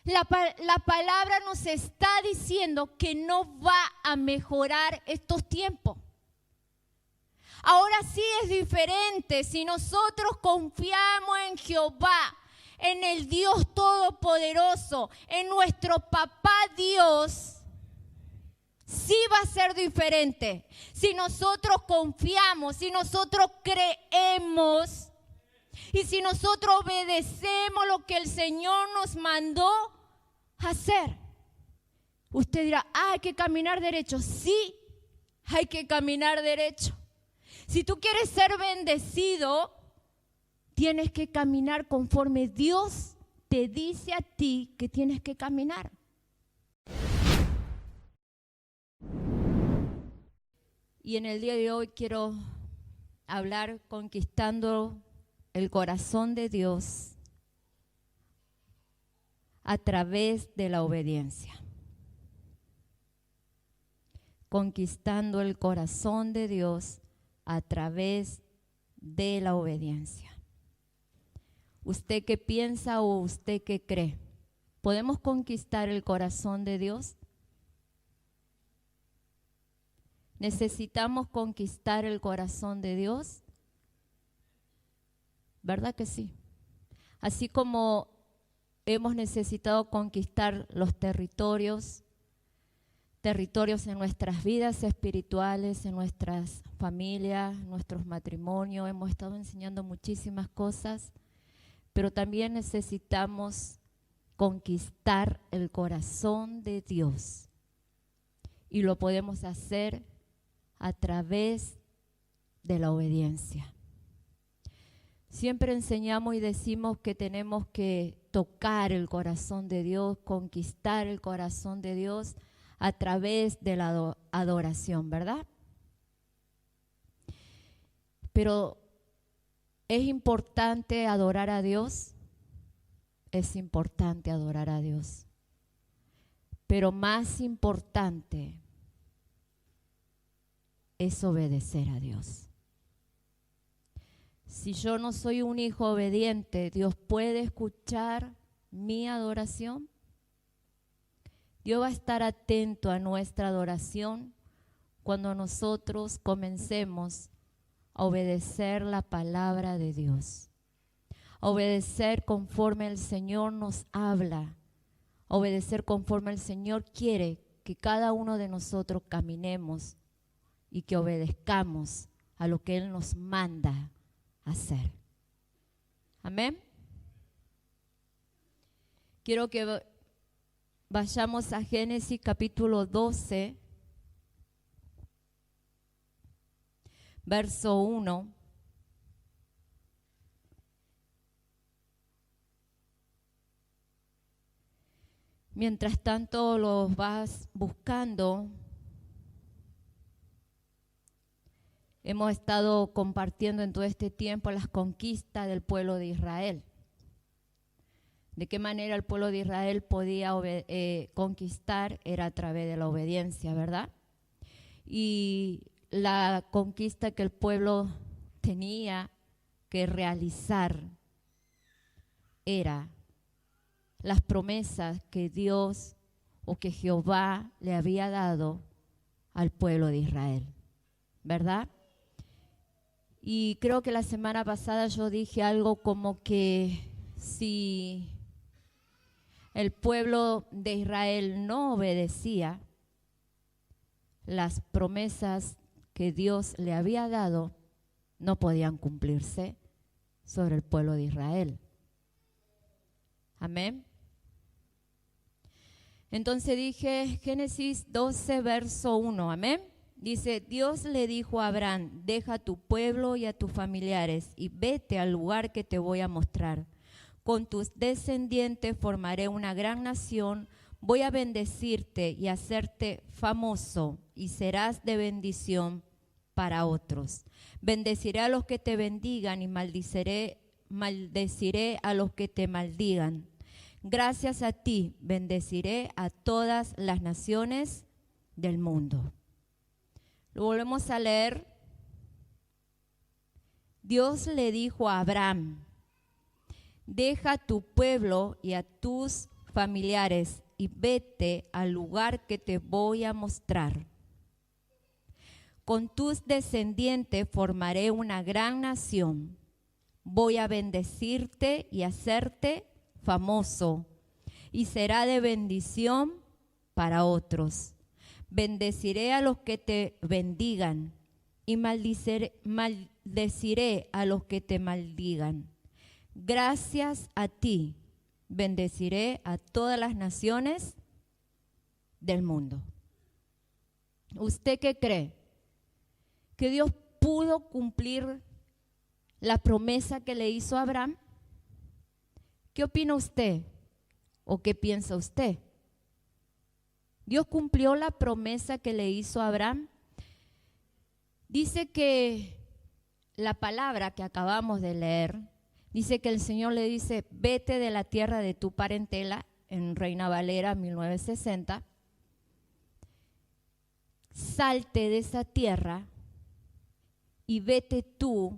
La palabra nos está diciendo que no va a mejorar estos tiempos. Ahora sí es diferente si nosotros confiamos en Jehová, en el Dios Todopoderoso, en nuestro Papá Dios. Sí va a ser diferente. Si nosotros confiamos, si nosotros creemos y si nosotros obedecemos lo que el Señor nos mandó hacer. Usted dirá, hay que caminar derecho. Sí, hay que caminar derecho. Si tú quieres ser bendecido, tienes que caminar conforme Dios te dice a ti que tienes que caminar. Y en el día de hoy quiero hablar conquistando el corazón de Dios a través de la obediencia. Conquistando el corazón de Dios a través de la obediencia. ¿Usted qué piensa o usted qué cree? ¿Podemos conquistar el corazón de Dios? ¿Necesitamos conquistar el corazón de Dios? ¿Verdad que sí? Así como hemos necesitado conquistar los territorios en nuestras vidas espirituales, en nuestras familias, nuestros matrimonios. Hemos estado enseñando muchísimas cosas, pero también necesitamos conquistar el corazón de Dios. Y lo podemos hacer a través de la obediencia. Siempre enseñamos y decimos que tenemos que tocar el corazón de Dios, conquistar el corazón de Dios a través de la adoración, ¿verdad? Pero ¿es importante adorar a Dios? Es importante adorar a Dios. Pero más importante es obedecer a Dios. Si yo no soy un hijo obediente, ¿Dios puede escuchar mi adoración? Dios va a estar atento a nuestra adoración cuando nosotros comencemos a obedecer la palabra de Dios. A obedecer conforme el Señor nos habla. A obedecer conforme el Señor quiere que cada uno de nosotros caminemos y que obedezcamos a lo que Él nos manda hacer. Amén. Quiero que vayamos a Génesis capítulo 12, verso 1. Mientras tanto los vas buscando, hemos estado compartiendo en todo este tiempo las conquistas del pueblo de Israel. De qué manera el pueblo de Israel podía conquistar era a través de la obediencia, ¿verdad? Y la conquista que el pueblo tenía que realizar era las promesas que Dios o que Jehová le había dado al pueblo de Israel, ¿verdad? Y creo que la semana pasada yo dije algo como que si el pueblo de Israel no obedecía las promesas que Dios le había dado, no podían cumplirse sobre el pueblo de Israel. Amén. Entonces dije Génesis 12, verso 1, amén. Dice, Dios le dijo a Abraham, deja a tu pueblo y a tus familiares y vete al lugar que te voy a mostrar. Con tus descendientes formaré una gran nación, voy a bendecirte y hacerte famoso y serás de bendición para otros. Bendeciré a los que te bendigan y maldeciré a los que te maldigan. Gracias a ti bendeciré a todas las naciones del mundo. Lo volvemos a leer. Dios le dijo a Abraham, deja tu pueblo y a tus familiares y vete al lugar que te voy a mostrar. Con tus descendientes formaré una gran nación. Voy a bendecirte y hacerte famoso, y será de bendición para otros. Bendeciré a los que te bendigan y maldeciré a los que te maldigan. Gracias a ti bendeciré a todas las naciones del mundo. ¿Usted qué cree? ¿Que Dios pudo cumplir la promesa que le hizo a Abraham? ¿Qué opina usted o qué piensa usted? ¿Dios cumplió la promesa que le hizo a Abraham? Dice que la palabra que acabamos de leer, dice que el Señor le dice, vete de la tierra de tu parentela, en Reina Valera 1960, salte de esa tierra y vete tú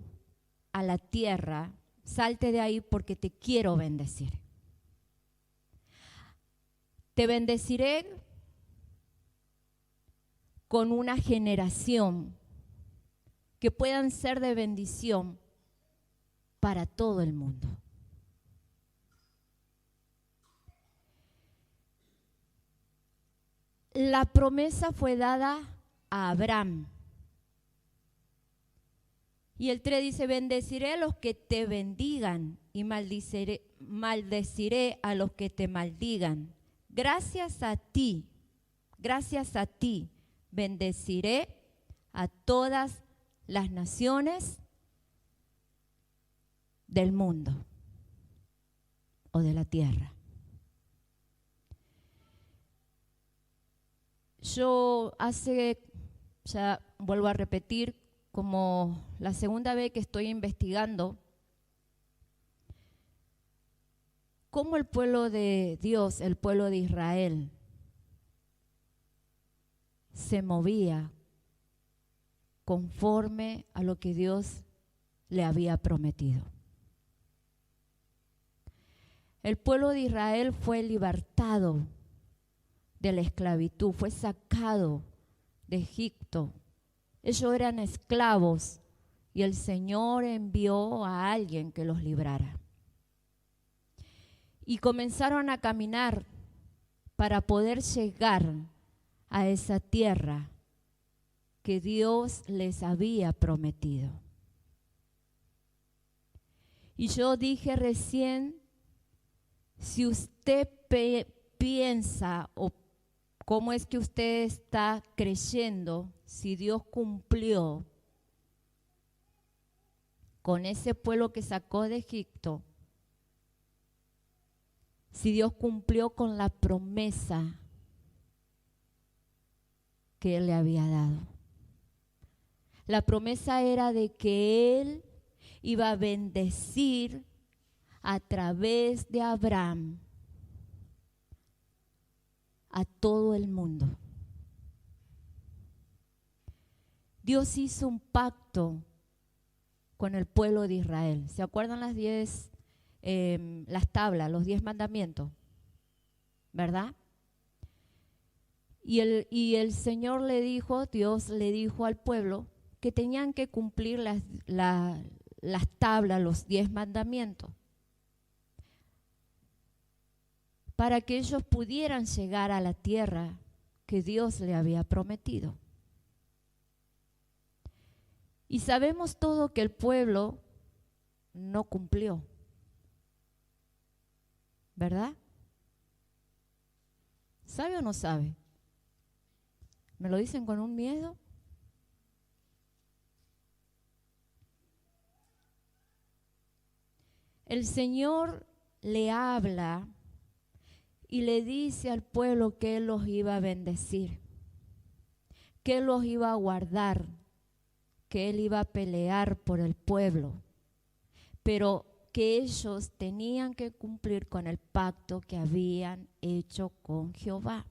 a la tierra, salte de ahí porque te quiero bendecir. Te bendeciré con una generación que puedan ser de bendición para todo el mundo. La promesa fue dada a Abraham. Y el 3 dice, bendeciré a los que te bendigan y maldeciré a los que te maldigan. Gracias a ti, bendeciré a todas las naciones del mundo o de la tierra. Yo ya vuelvo a repetir, como la segunda vez que estoy investigando cómo el pueblo de Dios, el pueblo de Israel, se movía conforme a lo que Dios le había prometido. El pueblo de Israel fue libertado de la esclavitud, fue sacado de Egipto. Ellos eran esclavos y el Señor envió a alguien que los librara. Y comenzaron a caminar para poder llegar a esa tierra que Dios les había prometido. Y yo dije recién, si usted piensa o cómo es que usted está creyendo, si Dios cumplió con ese pueblo que sacó de Egipto, si Dios cumplió con la promesa que Él le había dado. La promesa era de que Él iba a bendecir a través de Abraham a todo el mundo. Dios hizo un pacto con el pueblo de Israel. ¿Se acuerdan las tablas, los 10 mandamientos? ¿Verdad? Y el Señor le dijo, Dios le dijo al pueblo que tenían que cumplir las tablas, los 10 mandamientos, para que ellos pudieran llegar a la tierra que Dios le había prometido. Y sabemos todo que el pueblo no cumplió, ¿verdad? ¿Sabe o no sabe? ¿Me lo dicen con un miedo? El Señor le habla y le dice al pueblo que Él los iba a bendecir, que Él los iba a guardar, que Él iba a pelear por el pueblo, pero que ellos tenían que cumplir con el pacto que habían hecho con Jehová.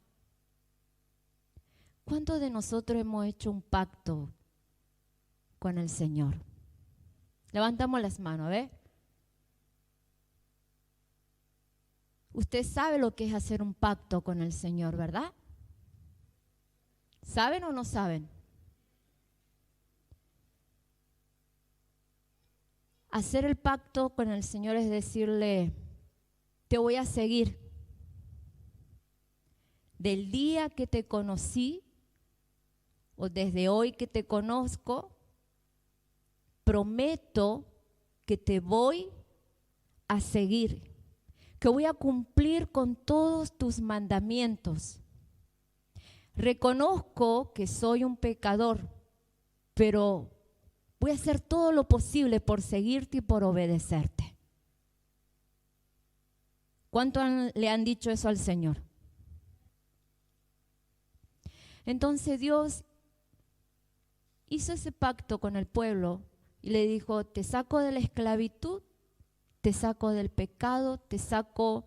¿Cuántos de nosotros hemos hecho un pacto con el Señor? Levantamos las manos, ¿ves? Usted sabe lo que es hacer un pacto con el Señor, ¿verdad? ¿Saben o no saben? Hacer el pacto con el Señor es decirle, te voy a seguir. Del día que te conocí, o desde hoy que te conozco, prometo que te voy a seguir, que voy a cumplir con todos tus mandamientos. Reconozco que soy un pecador, pero voy a hacer todo lo posible por seguirte y por obedecerte. ¿Cuánto le han dicho eso al Señor? Entonces Dios hizo ese pacto con el pueblo y le dijo, te saco de la esclavitud, te saco del pecado, te saco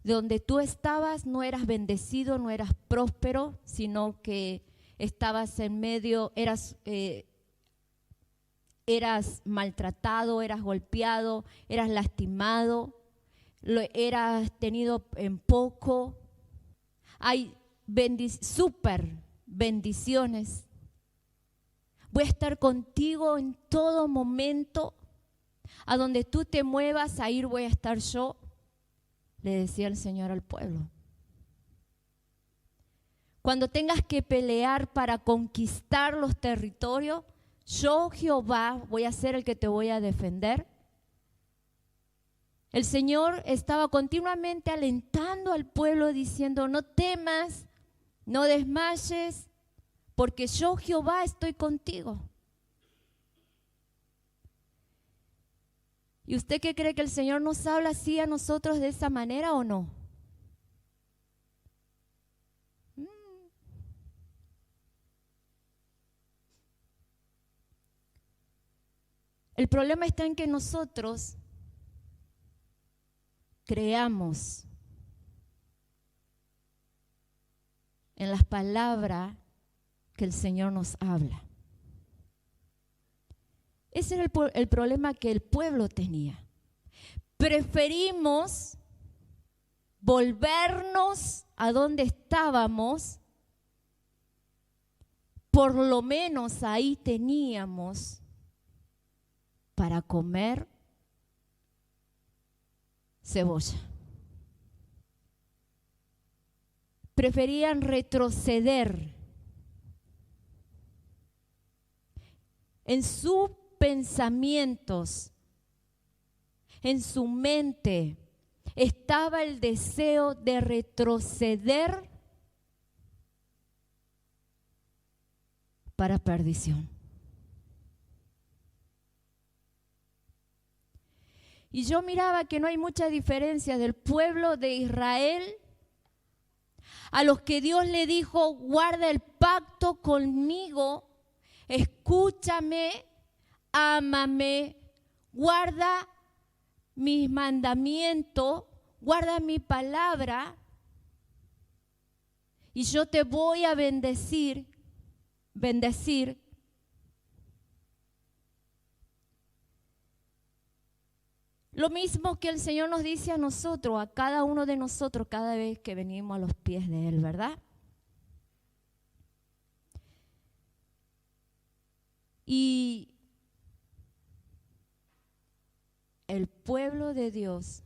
de donde tú estabas, no eras bendecido, no eras próspero, sino que estabas en medio, eras maltratado, eras golpeado, eras lastimado, eras tenido en poco. Hay súper bendiciones. Voy a estar contigo en todo momento. A donde tú te muevas, ahí voy a estar yo, le decía el Señor al pueblo. Cuando tengas que pelear para conquistar los territorios, yo, Jehová, voy a ser el que te voy a defender. El Señor estaba continuamente alentando al pueblo diciendo, no temas, no desmayes, porque yo, Jehová, estoy contigo. ¿Y usted qué cree, que el Señor nos habla así a nosotros de esa manera o no? El problema está en que nosotros creamos en las palabras que el Señor nos habla. Ese era el problema que el pueblo tenía. Preferimos volvernos a donde estábamos, por lo menos ahí teníamos para comer cebolla. Preferían retroceder en sus pensamientos, en su mente estaba el deseo de retroceder para perdición. Y yo miraba que no hay mucha diferencia del pueblo de Israel a los que Dios le dijo, guarda el pacto conmigo, escúchame, ámame, guarda mis mandamientos, guarda mi palabra y yo te voy a bendecir. Lo mismo que el Señor nos dice a nosotros, a cada uno de nosotros, cada vez que venimos a los pies de Él, ¿verdad? Y el pueblo de Dios,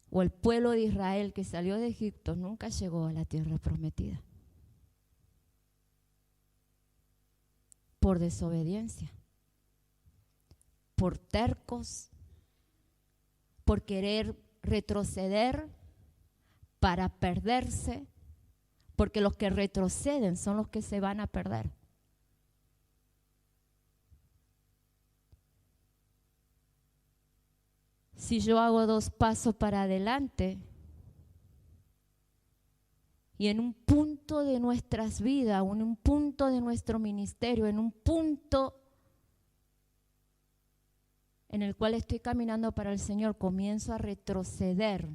o el pueblo de Israel que salió de Egipto, nunca llegó a la tierra prometida. Por desobediencia, por tercos, por querer retroceder para perderse, porque los que retroceden son los que se van a perder. Si yo hago 2 pasos para adelante y en un punto de nuestras vidas, en un punto de nuestro ministerio, en un punto en el cual estoy caminando para el Señor, comienzo a retroceder,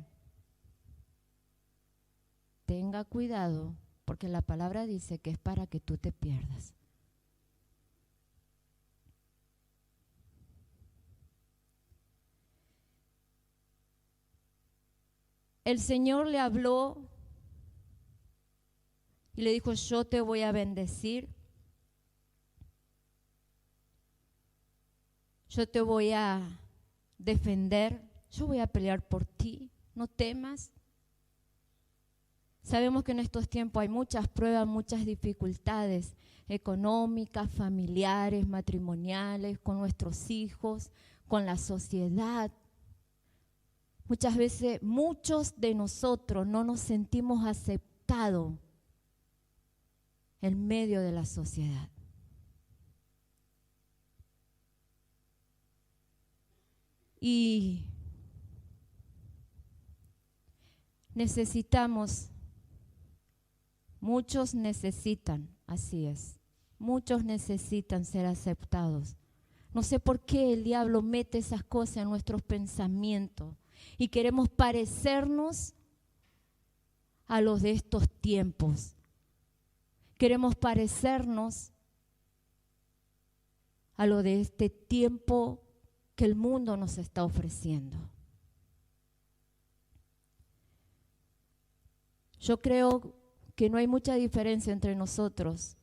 tenga cuidado, porque la palabra dice que es para que tú te pierdas. el Señor le habló y le dijo, yo te voy a bendecir, yo te voy a defender, yo voy a pelear por ti, no temas. Sabemos que en estos tiempos hay muchas pruebas, muchas dificultades económicas, familiares, matrimoniales, con nuestros hijos, con la sociedad. Muchas veces muchos de nosotros no nos sentimos aceptados en medio de la sociedad. Y necesitamos, muchos necesitan, así es, muchos necesitan ser aceptados. No sé por qué el diablo mete esas cosas en nuestros pensamientos y queremos parecernos a los de estos tiempos. Queremos parecernos a lo de este tiempo que el mundo nos está ofreciendo. Yo creo que no hay mucha diferencia entre nosotros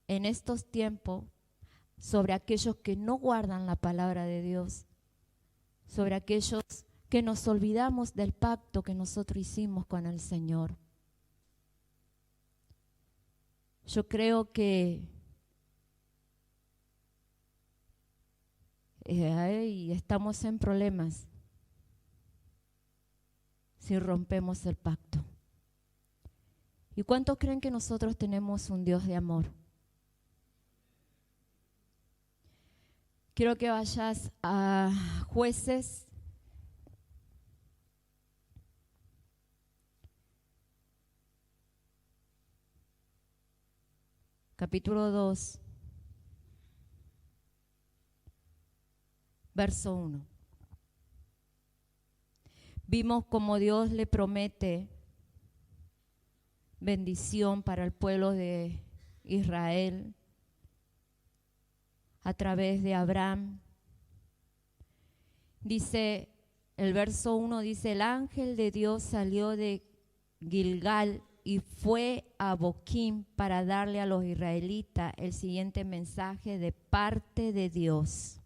en estos tiempos sobre aquellos que no guardan la palabra de Dios, sobre aquellos que nos olvidamos del pacto que nosotros hicimos con el Señor. Yo creo que estamos en problemas si rompemos el pacto. ¿Y cuántos creen que nosotros tenemos un Dios de amor? Quiero que vayas a Jueces, capítulo 2, verso 1. Vimos cómo Dios le promete bendición para el pueblo de Israel a través de Abraham. Dice, el verso 1 dice, el ángel de Dios salió de Gilgal y fue a Boquim para darle a los israelitas el siguiente mensaje de parte de Dios.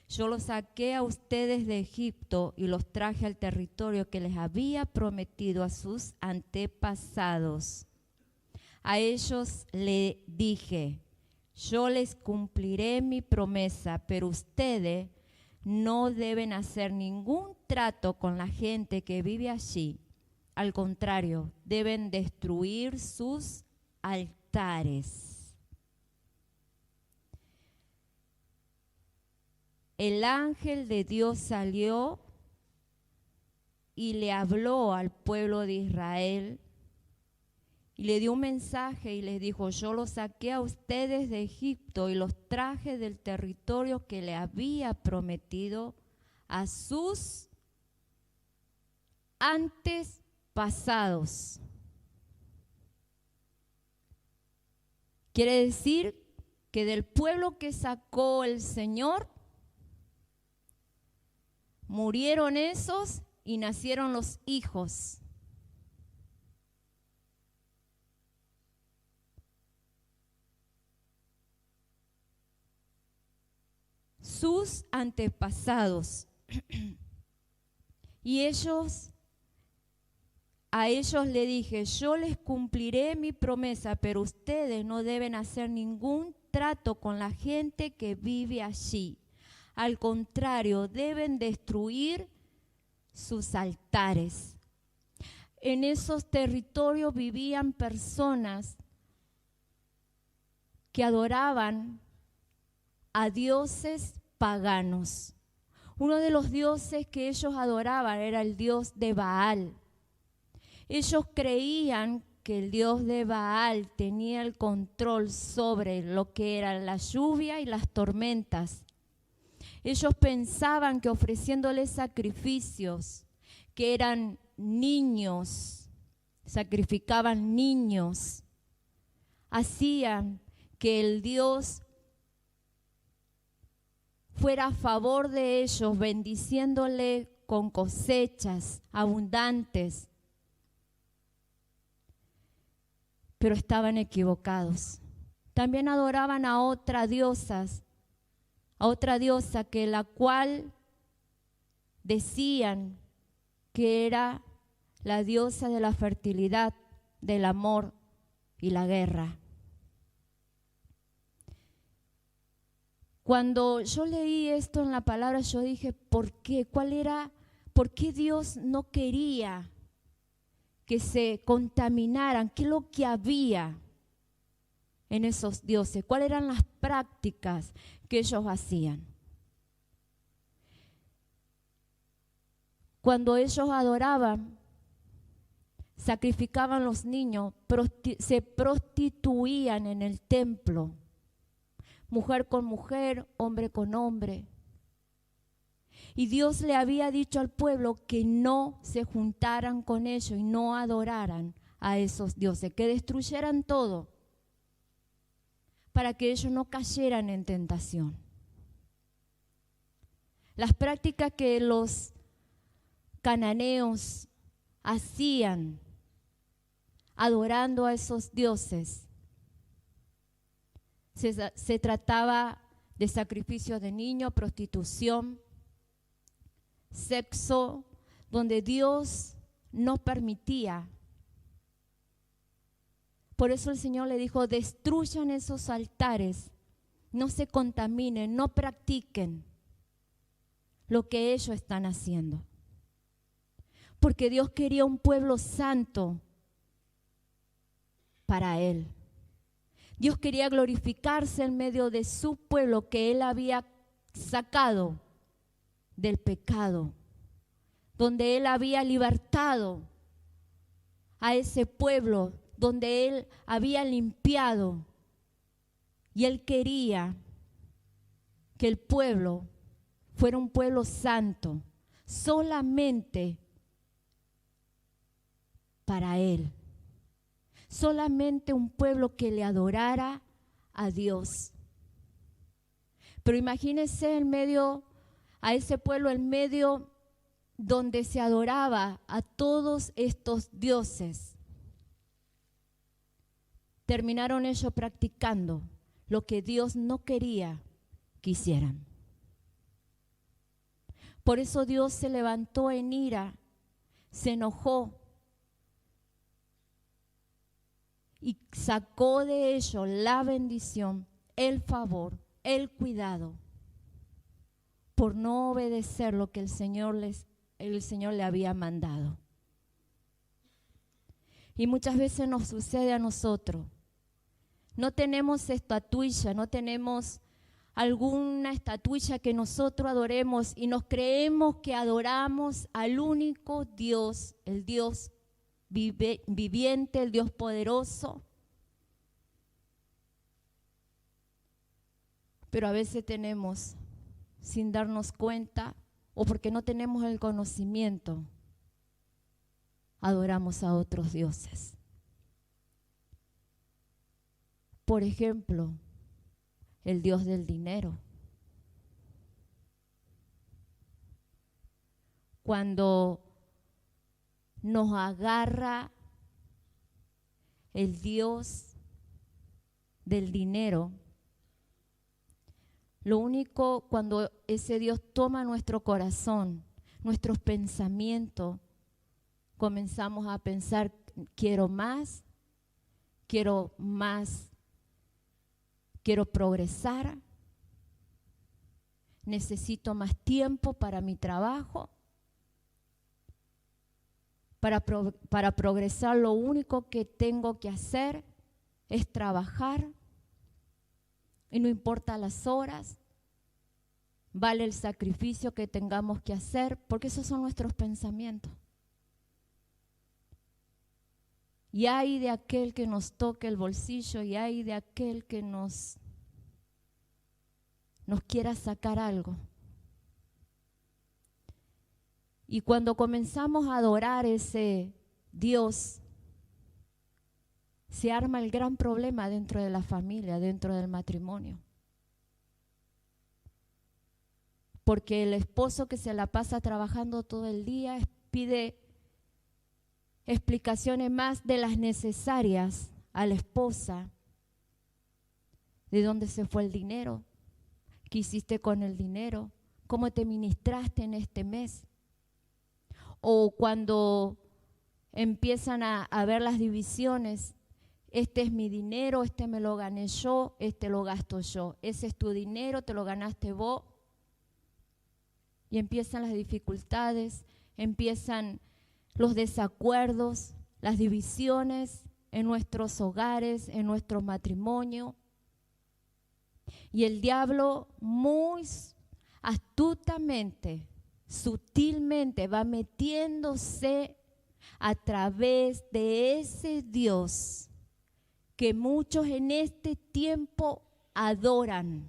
Yo los saqué a ustedes de Egipto y los traje al territorio que les había prometido a sus antepasados. A ellos le dije, yo les cumpliré mi promesa, pero ustedes no deben hacer ningún trato con la gente que vive allí. Al contrario, deben destruir sus altares. El ángel de Dios salió y le habló al pueblo de Israel y le dio un mensaje y les dijo, yo los saqué a ustedes de Egipto y los traje del territorio que le había prometido a sus antepasados. Quiere decir que del pueblo que sacó el Señor, murieron esos y nacieron los hijos. Sus antepasados. Y a ellos le dije, yo les cumpliré mi promesa, pero ustedes no deben hacer ningún trato con la gente que vive allí. Al contrario, deben destruir sus altares. En esos territorios vivían personas que adoraban a dioses paganos. Uno de los dioses que ellos adoraban era el dios de Baal. Ellos creían que el dios de Baal tenía el control sobre lo que era la lluvia y las tormentas. Ellos pensaban que ofreciéndole sacrificios, que eran niños, sacrificaban niños, hacían que el Dios fuera a favor de ellos, bendiciéndole con cosechas abundantes, pero estaban equivocados. También adoraban a otra diosa que la cual decían que era la diosa de la fertilidad, del amor y la guerra. Cuando yo leí esto en la palabra, yo dije, ¿por qué? ¿Por qué Dios no quería que se contaminaran? ¿Qué es lo que había en esos dioses? ¿Cuáles eran las prácticas que ellos hacían? Cuando ellos adoraban, sacrificaban los niños, se prostituían en el templo, mujer con mujer, hombre con hombre. Y Dios le había dicho al pueblo que no se juntaran con ellos y no adoraran a esos dioses, que destruyeran todo para que ellos no cayeran en tentación. Las prácticas que los cananeos hacían adorando a esos dioses, se trataba de sacrificio de niños, prostitución, sexo, donde Dios no permitía. Por eso el Señor le dijo, destruyan esos altares, no se contaminen, no practiquen lo que ellos están haciendo. Porque Dios quería un pueblo santo para Él. Dios quería glorificarse en medio de su pueblo que Él había sacado del pecado, donde Él había libertado a ese pueblo, donde Él había limpiado. Y Él quería que el pueblo fuera un pueblo santo, solamente para Él. Solamente un pueblo que le adorara a Dios. Pero imagínense a ese pueblo en medio donde se adoraba a todos estos dioses. Terminaron ellos practicando lo que Dios no quería que hicieran. Por eso Dios se levantó en ira, se enojó y sacó de ellos la bendición, el favor, el cuidado, por no obedecer lo que el Señor le había mandado. Y muchas veces nos sucede a nosotros. No tenemos estatuilla, no tenemos alguna estatuilla que nosotros adoremos y nos creemos que adoramos al único Dios, el Dios viviente, el Dios poderoso. Pero a veces tenemos, sin darnos cuenta o porque no tenemos el conocimiento, adoramos a otros dioses. Por ejemplo, el Dios del dinero. Cuando nos agarra el Dios del dinero, lo único, cuando ese Dios toma nuestro corazón, nuestros pensamientos, comenzamos a pensar, quiero más, quiero progresar, necesito más tiempo para mi trabajo. Para progresar lo único que tengo que hacer es trabajar y no importa las horas, vale el sacrificio que tengamos que hacer, porque esos son nuestros pensamientos. Y hay de aquel que nos toque el bolsillo y hay de aquel que nos quiera sacar algo. Y cuando comenzamos a adorar ese Dios, se arma el gran problema dentro de la familia, dentro del matrimonio. porque el esposo que se la pasa trabajando todo el día pide explicaciones más de las necesarias a la esposa. ¿De dónde se fue el dinero? ¿Qué hiciste con el dinero? ¿Cómo te ministraste en este mes? O cuando empiezan a ver las divisiones, este es mi dinero, este me lo gané yo, este lo gasto yo. Ese es tu dinero, te lo ganaste vos. Y empiezan las dificultades, empiezan los desacuerdos, las divisiones en nuestros hogares, en nuestro matrimonio. Y el diablo muy astutamente, sutilmente va metiéndose a través de ese Dios que muchos en este tiempo adoran,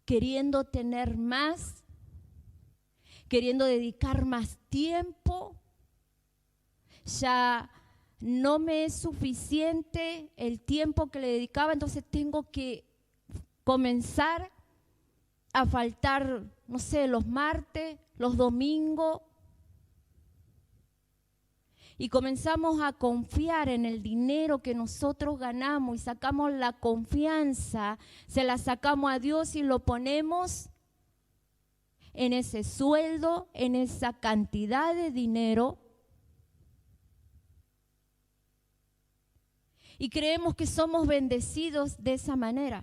queriendo tener más, queriendo dedicar más tiempo. Ya no me es suficiente el tiempo que le dedicaba, entonces tengo que comenzar a faltar, no sé, los martes, los domingos. Y comenzamos a confiar en el dinero que nosotros ganamos y sacamos la confianza, se la sacamos a Dios y lo ponemos en ese sueldo, en esa cantidad de dinero. Y creemos que somos bendecidos de esa manera.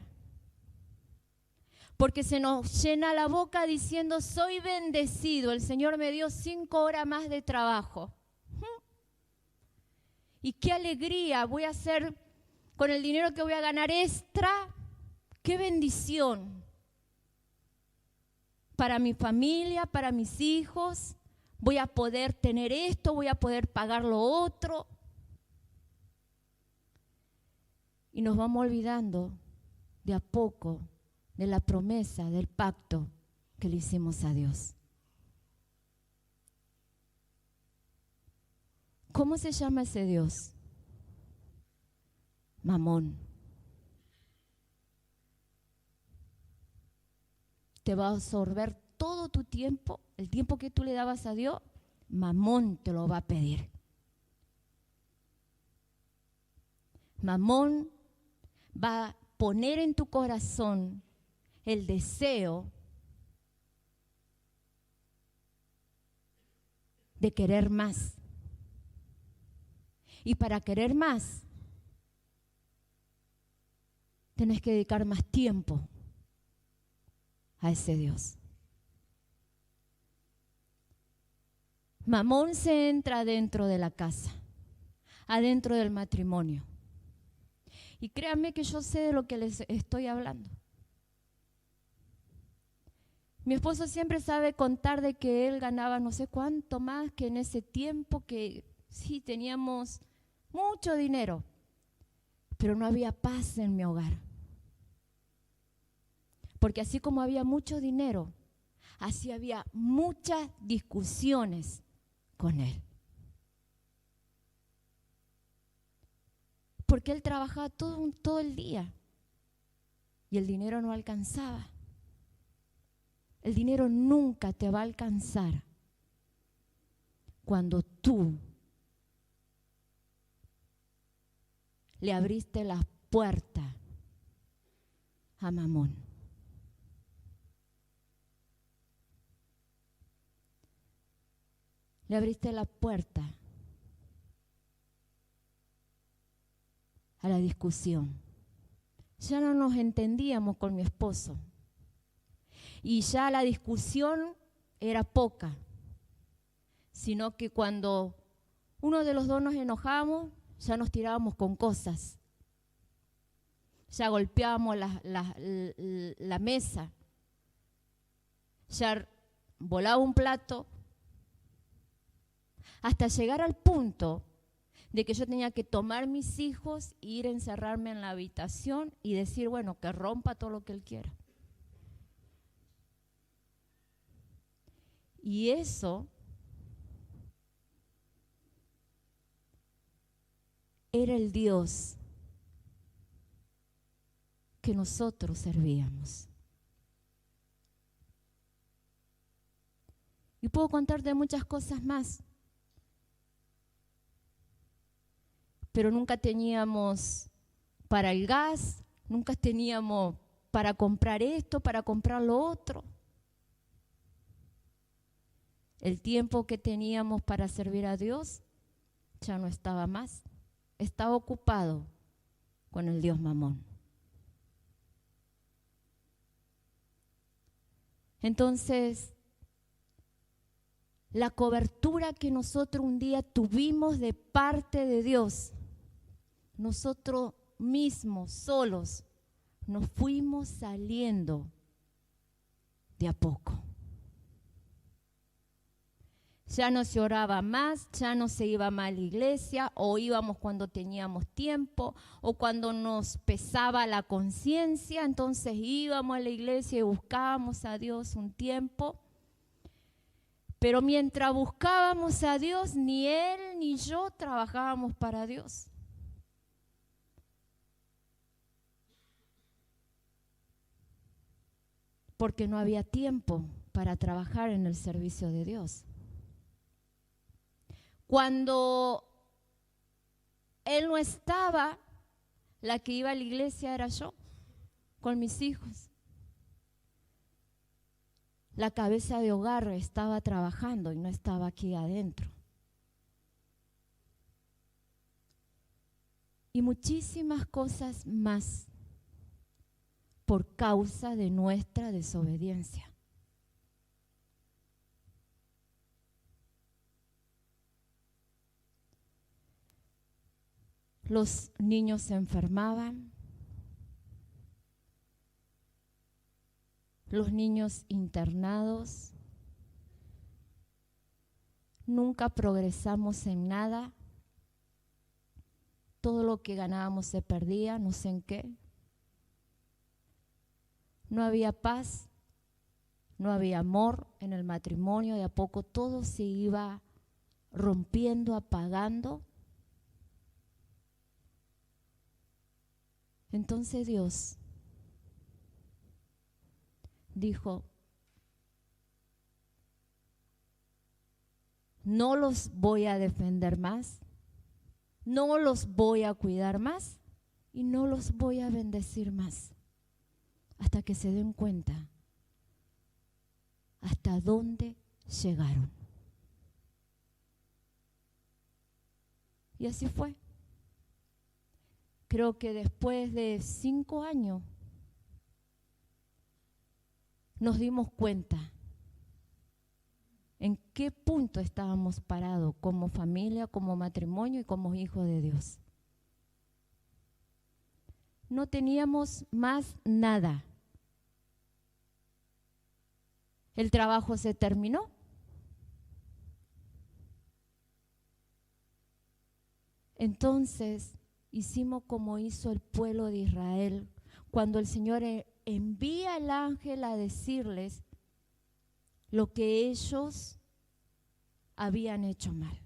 Porque se nos llena la boca diciendo, soy bendecido, el Señor me dio 5 horas más de trabajo. Y qué alegría voy a hacer con el dinero que voy a ganar extra. Qué bendición para mi familia, para mis hijos. Voy a poder tener esto, voy a poder pagar lo otro. Y nos vamos olvidando de a poco de la promesa, del pacto que le hicimos a Dios. ¿Cómo se llama ese Dios? Mamón. Te va a absorber todo tu tiempo, el tiempo que tú le dabas a Dios, Mamón te lo va a pedir. Mamón va a poner en tu corazón el deseo de querer más. Y para querer más, tenés que dedicar más tiempo a ese Dios. Mamón se entra dentro de la casa, adentro del matrimonio. Y créanme que yo sé de lo que les estoy hablando. Mi esposo siempre sabe contar de que él ganaba no sé cuánto más que en ese tiempo, que sí teníamos mucho dinero, pero no había paz en mi hogar. Porque así como había mucho dinero, así había muchas discusiones con él. Porque él trabajaba todo el día y el dinero no alcanzaba. El dinero nunca te va a alcanzar cuando tú le abriste la puerta a Mamón. Le abriste la puerta a la discusión. Ya no nos entendíamos con mi esposo. Y ya la discusión era poca, sino que cuando uno de los dos nos enojamos, ya nos tirábamos con cosas. Ya golpeábamos la mesa, ya volaba un plato, hasta llegar al punto de que yo tenía que tomar mis hijos, ir a encerrarme en la habitación y decir, bueno, que rompa todo lo que él quiera. Y eso era el Dios que nosotros servíamos. Y puedo contarte muchas cosas más. Pero nunca teníamos para el gas, nunca teníamos para comprar esto, para comprar lo otro. El tiempo que teníamos para servir a Dios ya no estaba más. Estaba ocupado con el Dios Mamón. Entonces, la cobertura que nosotros un día tuvimos de parte de Dios, nosotros mismos, solos, nos fuimos saliendo de a poco. Ya no se oraba más, ya no se iba más a la iglesia, o íbamos cuando teníamos tiempo, o cuando nos pesaba la conciencia, entonces íbamos a la iglesia y buscábamos a Dios un tiempo. Pero mientras buscábamos a Dios, ni Él ni yo trabajábamos para Dios. Porque no había tiempo para trabajar en el servicio de Dios. Cuando Él no estaba, la que iba a la iglesia era yo, con mis hijos. La cabeza de hogar estaba trabajando y no estaba aquí adentro. Y muchísimas cosas más por causa de nuestra desobediencia. Los niños se enfermaban, los niños internados, nunca progresamos en nada, todo lo que ganábamos se perdía, no sé en qué. No había paz, no había amor en el matrimonio, de a poco todo se iba rompiendo, apagando. Entonces Dios dijo, no los voy a defender más, no los voy a cuidar más y no los voy a bendecir más, hasta que se den cuenta hasta dónde llegaron. Y así fue. Creo que después de 5 años nos dimos cuenta en qué punto estábamos parados como familia, como matrimonio y como hijos de Dios. No teníamos más nada. El trabajo se terminó. Entonces hicimos como hizo el pueblo de Israel cuando el Señor envía al ángel a decirles lo que ellos habían hecho mal.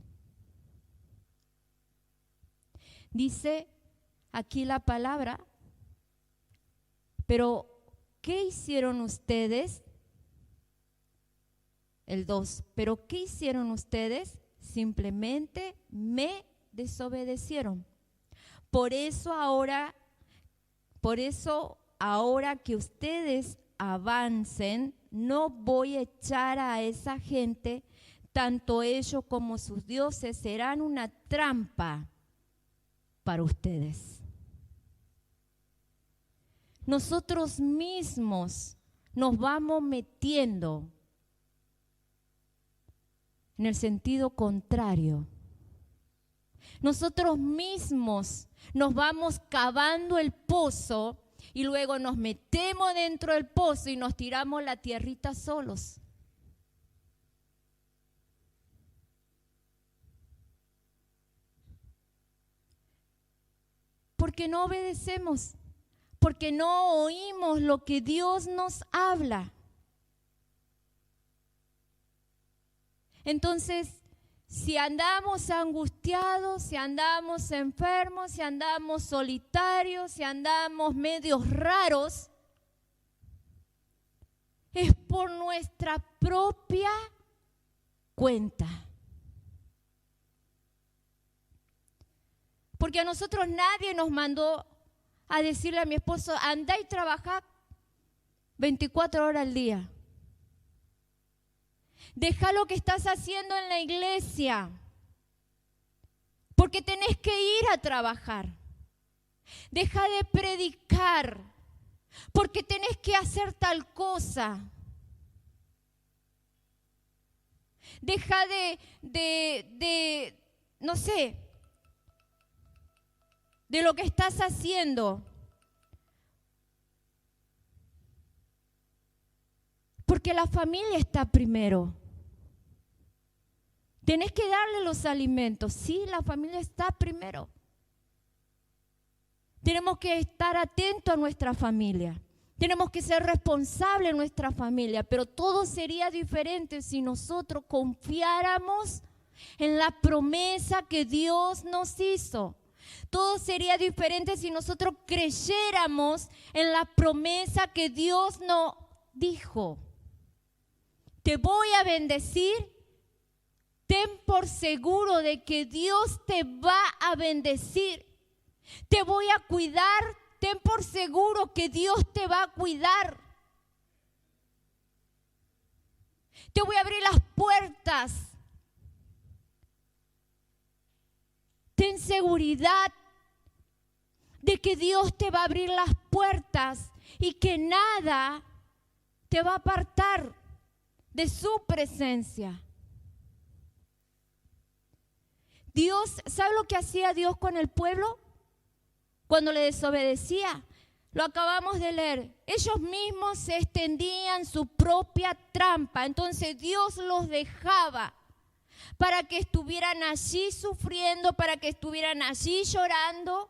Dice aquí la palabra, pero ¿qué hicieron ustedes? El 2, pero ¿qué hicieron ustedes? Simplemente me desobedecieron. Por eso ahora que ustedes avancen, no voy a echar a esa gente, tanto ellos como sus dioses serán una trampa para ustedes. Nosotros mismos nos vamos metiendo en el sentido contrario. Nosotros mismos nos vamos cavando el pozo y luego nos metemos dentro del pozo y nos tiramos la tierrita solos. Porque no obedecemos, porque no oímos lo que Dios nos habla. Entonces, si andamos angustiados, si andamos enfermos, si andamos solitarios, si andamos medios raros, es por nuestra propia cuenta. Porque a nosotros nadie nos mandó a decirle a mi esposo, anda y trabaja 24 horas al día. Deja lo que estás haciendo en la iglesia, porque tenés que ir a trabajar. Deja de predicar, porque tenés que hacer tal cosa. Deja no sé, de lo que estás haciendo. Porque la familia está primero. Tenés que darle los alimentos. Sí, la familia está primero. Tenemos que estar atentos a nuestra familia. Tenemos que ser responsables en nuestra familia. Pero todo sería diferente si nosotros confiáramos en la promesa que Dios nos hizo. Todo sería diferente si nosotros creyéramos en la promesa que Dios nos dijo. Te voy a bendecir. Ten por seguro de que Dios te va a bendecir. Te voy a cuidar. Ten por seguro que Dios te va a cuidar. Te voy a abrir las puertas. Ten seguridad de que Dios te va a abrir las puertas y que nada te va a apartar de su presencia. Dios, ¿sabe lo que hacía Dios con el pueblo cuando le desobedecía? Lo acabamos de leer. Ellos mismos se extendían su propia trampa. Entonces Dios los dejaba para que estuvieran allí sufriendo, para que estuvieran allí llorando,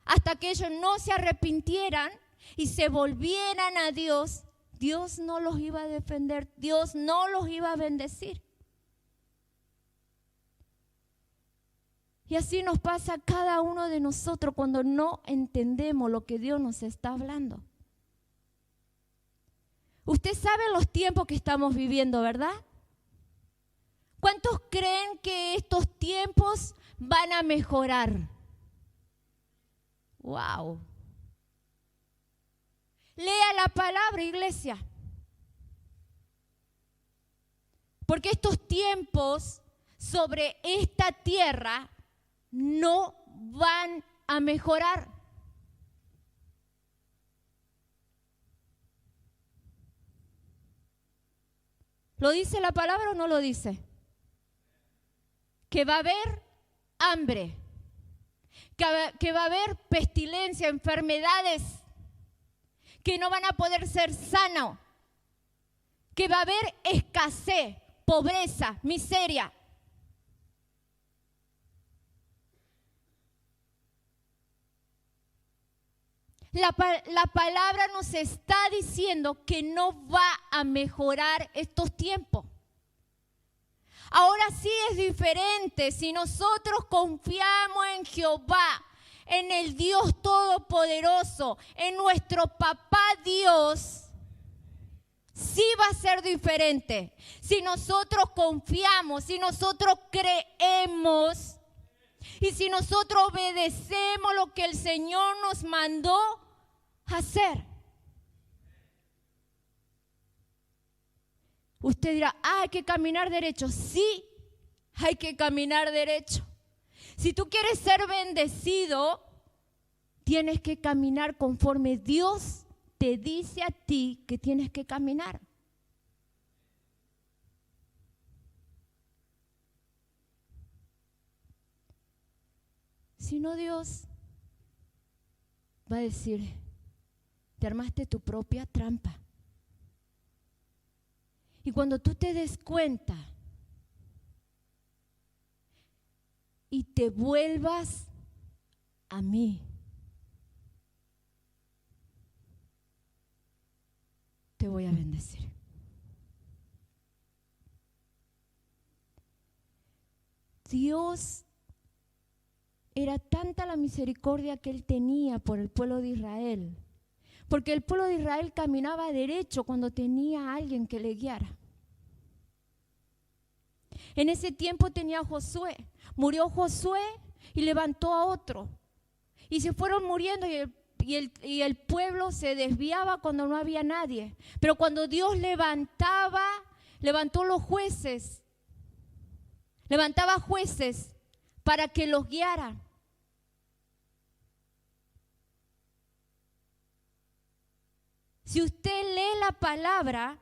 hasta que ellos no se arrepintieran y se volvieran a Dios. Dios no los iba a defender, Dios no los iba a bendecir. Y así nos pasa a cada uno de nosotros cuando no entendemos lo que Dios nos está hablando. Usted sabe los tiempos que estamos viviendo, ¿verdad? ¿Cuántos creen que estos tiempos van a mejorar? ¡Wow! Lea la palabra, iglesia. Porque estos tiempos sobre esta tierra no van a mejorar. ¿Lo dice la palabra o no lo dice? Que va a haber hambre, que va a haber pestilencia, enfermedades, que no van a poder ser sanos, que va a haber escasez, pobreza, miseria. La palabra nos está diciendo que no va a mejorar estos tiempos. Ahora sí es diferente si nosotros confiamos en Jehová, en el Dios Todopoderoso, en nuestro Papá Dios. Sí va a ser diferente. Si nosotros confiamos, si nosotros creemos y si nosotros obedecemos lo que el Señor nos mandó hacer. Usted dirá, hay que caminar derecho. Sí, hay que caminar derecho. Si tú quieres ser bendecido, tienes que caminar conforme Dios te dice a ti que tienes que caminar. Si no, Dios va a decir, te armaste tu propia trampa. Y cuando tú te des cuenta y te vuelvas a mí, te voy a bendecir. Dios, era tanta la misericordia que Él tenía por el pueblo de Israel, porque el pueblo de Israel caminaba derecho cuando tenía a alguien que le guiara. En ese tiempo tenía Josué. Murió Josué y levantó a otro. Y se fueron muriendo y el pueblo se desviaba cuando no había nadie. Pero cuando Dios levantó los jueces, levantaba jueces para que los guiaran. Si usted lee la palabra,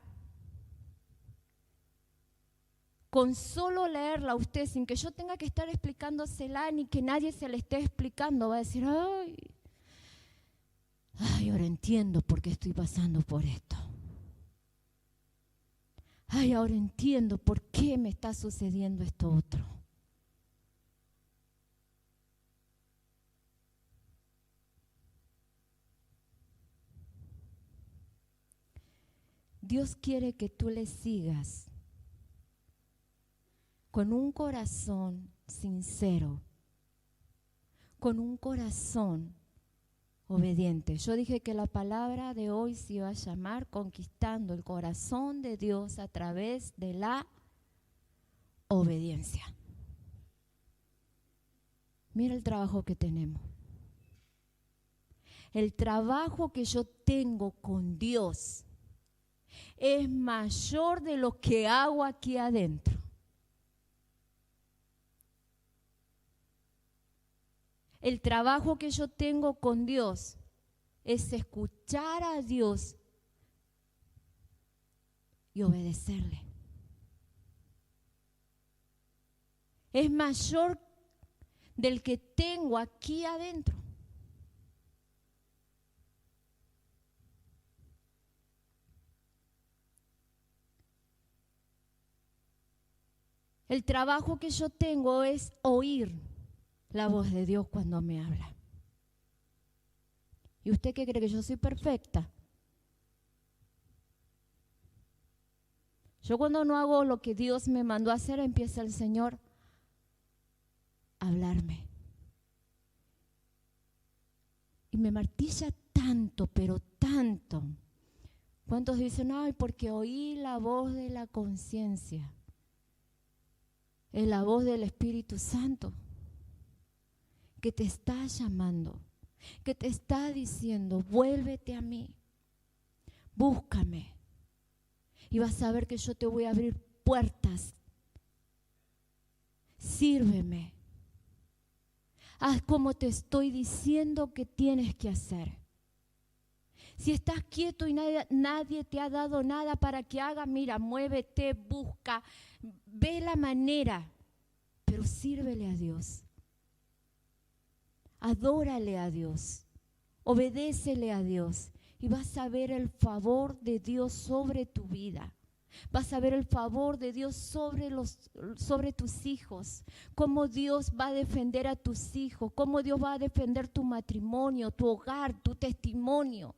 con solo leerla usted, sin que yo tenga que estar explicándosela ni que nadie se le esté explicando, va a decir, ay, ahora entiendo por qué estoy pasando por esto. Ay, ahora entiendo por qué me está sucediendo esto otro. Dios quiere que tú le sigas con un corazón sincero, con un corazón obediente. Yo dije que la palabra de hoy se iba a llamar conquistando el corazón de Dios a través de la obediencia. Mira el trabajo que tenemos. El trabajo que yo tengo con Dios es mayor de lo que hago aquí adentro. El trabajo que yo tengo con Dios es escuchar a Dios y obedecerle. Es mayor del que tengo aquí adentro. El trabajo que yo tengo es oír la voz de Dios cuando me habla. ¿Y usted qué cree, que yo soy perfecta? Yo cuando no hago lo que Dios me mandó a hacer, empieza el Señor a hablarme. Y me martilla tanto, pero tanto. ¿Cuántos dicen, ay, porque oí la voz de la conciencia? Es la voz del Espíritu Santo que te está llamando, que te está diciendo, vuélvete a mí, búscame y vas a ver que yo te voy a abrir puertas. Sírveme. Haz como te estoy diciendo que tienes que hacer. Si estás quieto y nadie te ha dado nada para que hagas, mira, muévete, busca, ve la manera, pero sírvele a Dios. Adórale a Dios, obedécele a Dios y vas a ver el favor de Dios sobre tu vida. Vas a ver el favor de Dios sobre tus hijos, cómo Dios va a defender a tus hijos, cómo Dios va a defender tu matrimonio, tu hogar, tu testimonio.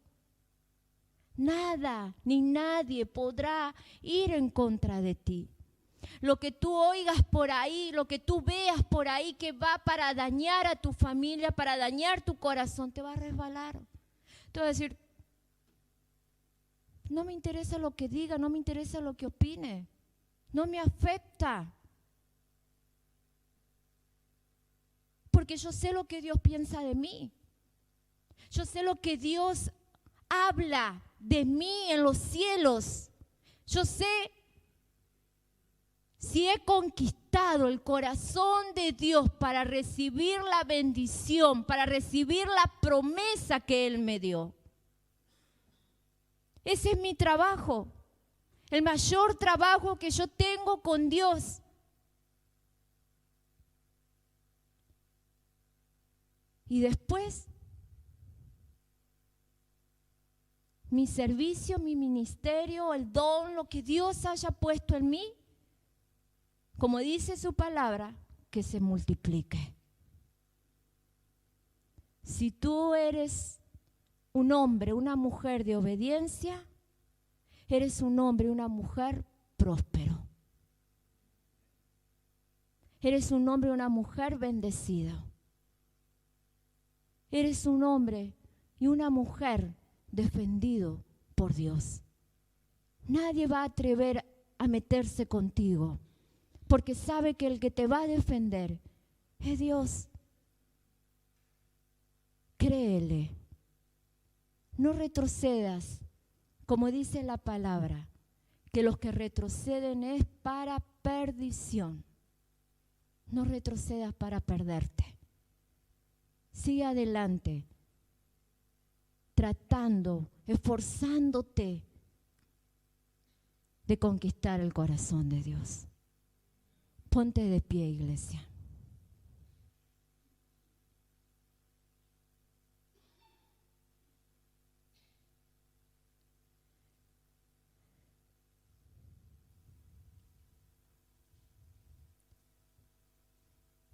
Nada ni nadie podrá ir en contra de ti. Lo que tú oigas por ahí, lo que tú veas por ahí que va para dañar a tu familia, para dañar tu corazón, te va a resbalar. Te va a decir, no me interesa lo que diga, no me interesa lo que opine, no me afecta. Porque yo sé lo que Dios piensa de mí. Yo sé lo que Dios habla de mí en los cielos. Yo sé si he conquistado el corazón de Dios para recibir la bendición, para recibir la promesa que Él me dio. Ese es mi trabajo, el mayor trabajo que yo tengo con Dios. Y después, mi servicio, mi ministerio, el don, lo que Dios haya puesto en mí, como dice su palabra, que se multiplique. Si tú eres un hombre, una mujer de obediencia, eres un hombre, una mujer próspero. Eres un hombre, una mujer bendecido. Eres un hombre y una mujer defendido por Dios. Nadie va a atrever a meterse contigo, porque sabe que el que te va a defender es Dios. Créele. No retrocedas, como dice la palabra, que los que retroceden es para perdición. No retrocedas para perderte. Sigue adelante, tratando, esforzándote de conquistar el corazón de Dios. Ponte de pie, iglesia.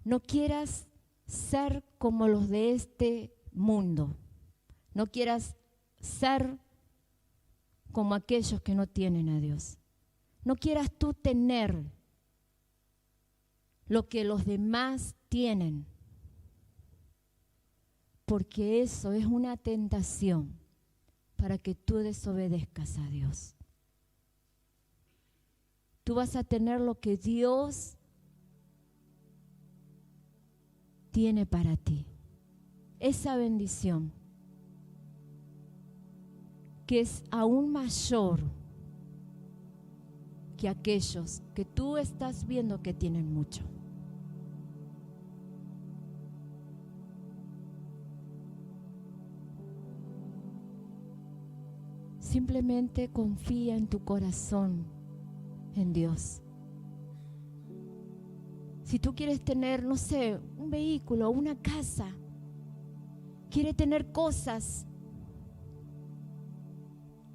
No quieras ser como los de este mundo. No quieras ser como aquellos que no tienen a Dios. No quieras tú tener lo que los demás tienen, porque eso es una tentación para que tú desobedezcas a Dios. Tú vas a tener lo que Dios tiene para ti. Esa bendición que es aún mayor que aquellos que tú estás viendo que tienen mucho. Simplemente confía en tu corazón en Dios. Si tú quieres tener, no sé, un vehículo, una casa, quieres tener cosas,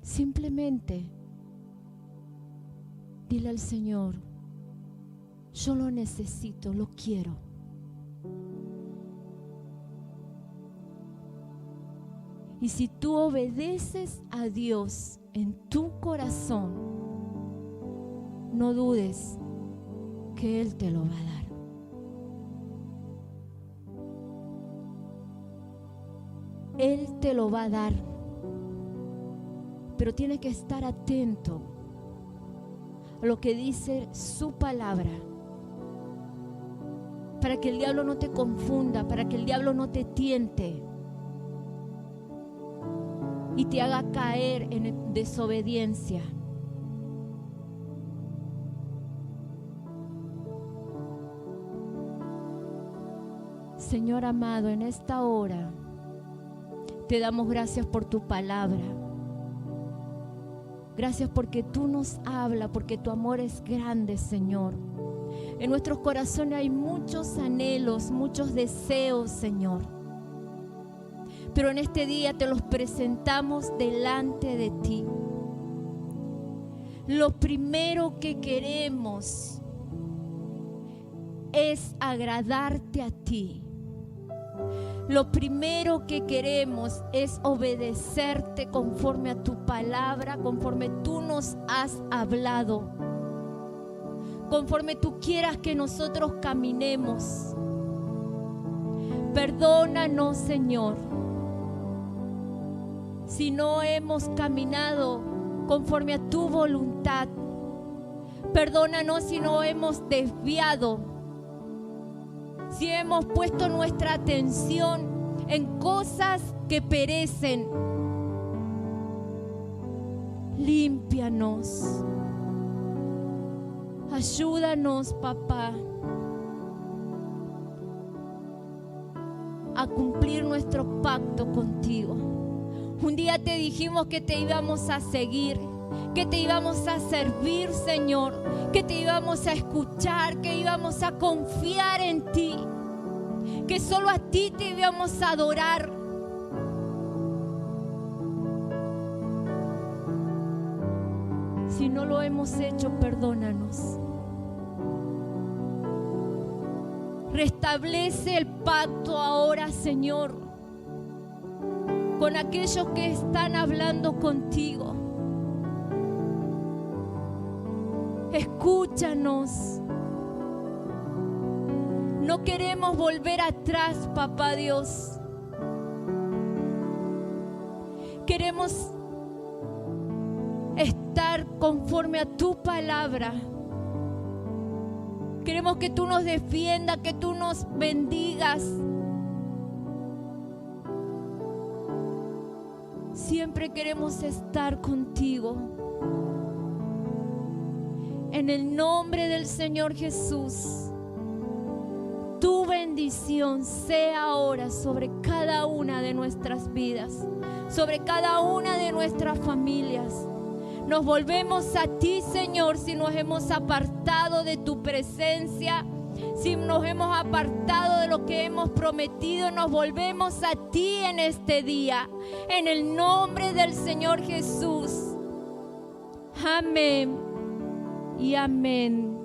simplemente dile al Señor, yo lo necesito, lo quiero. Y si tú obedeces a Dios en tu corazón, no dudes que Él te lo va a dar. Él te lo va a dar, pero tienes que estar atento a lo que dice su palabra, para que el diablo no te confunda, para que el diablo no te tiente y te haga caer en desobediencia. Señor amado, en esta hora te damos gracias por tu palabra. Gracias porque tú nos hablas, porque tu amor es grande, Señor. En nuestros corazones hay muchos anhelos, muchos deseos, Señor. Pero en este día te los presentamos delante de ti. Lo primero que queremos es agradarte a ti. Lo primero que queremos es obedecerte conforme a tu palabra, conforme tú nos has hablado, conforme tú quieras que nosotros caminemos. Perdónanos, Señor, si no hemos caminado conforme a tu voluntad. Perdónanos si no hemos desviado, si hemos puesto nuestra atención en cosas que perecen. Límpianos. Ayúdanos, papá, a cumplir nuestro pacto contigo. Un día te dijimos que te íbamos a seguir, que te íbamos a servir, Señor, que te íbamos a escuchar, que íbamos a confiar en ti, que solo a ti te íbamos a adorar. Si no lo hemos hecho, perdónanos. Restablece el pacto ahora, Señor, con aquellos que están hablando contigo. Escúchanos. No queremos volver atrás, papá Dios. Queremos estar conforme a tu palabra. Queremos que tú nos defiendas, que tú nos bendigas. Siempre queremos estar contigo. En el nombre del Señor Jesús, tu bendición sea ahora sobre cada una de nuestras vidas, sobre cada una de nuestras familias. Nos volvemos a ti, Señor, si nos hemos apartado de tu presencia, si nos hemos apartado de lo que hemos prometido. Nos volvemos a ti en este día, en el nombre del Señor Jesús. Amén y amén.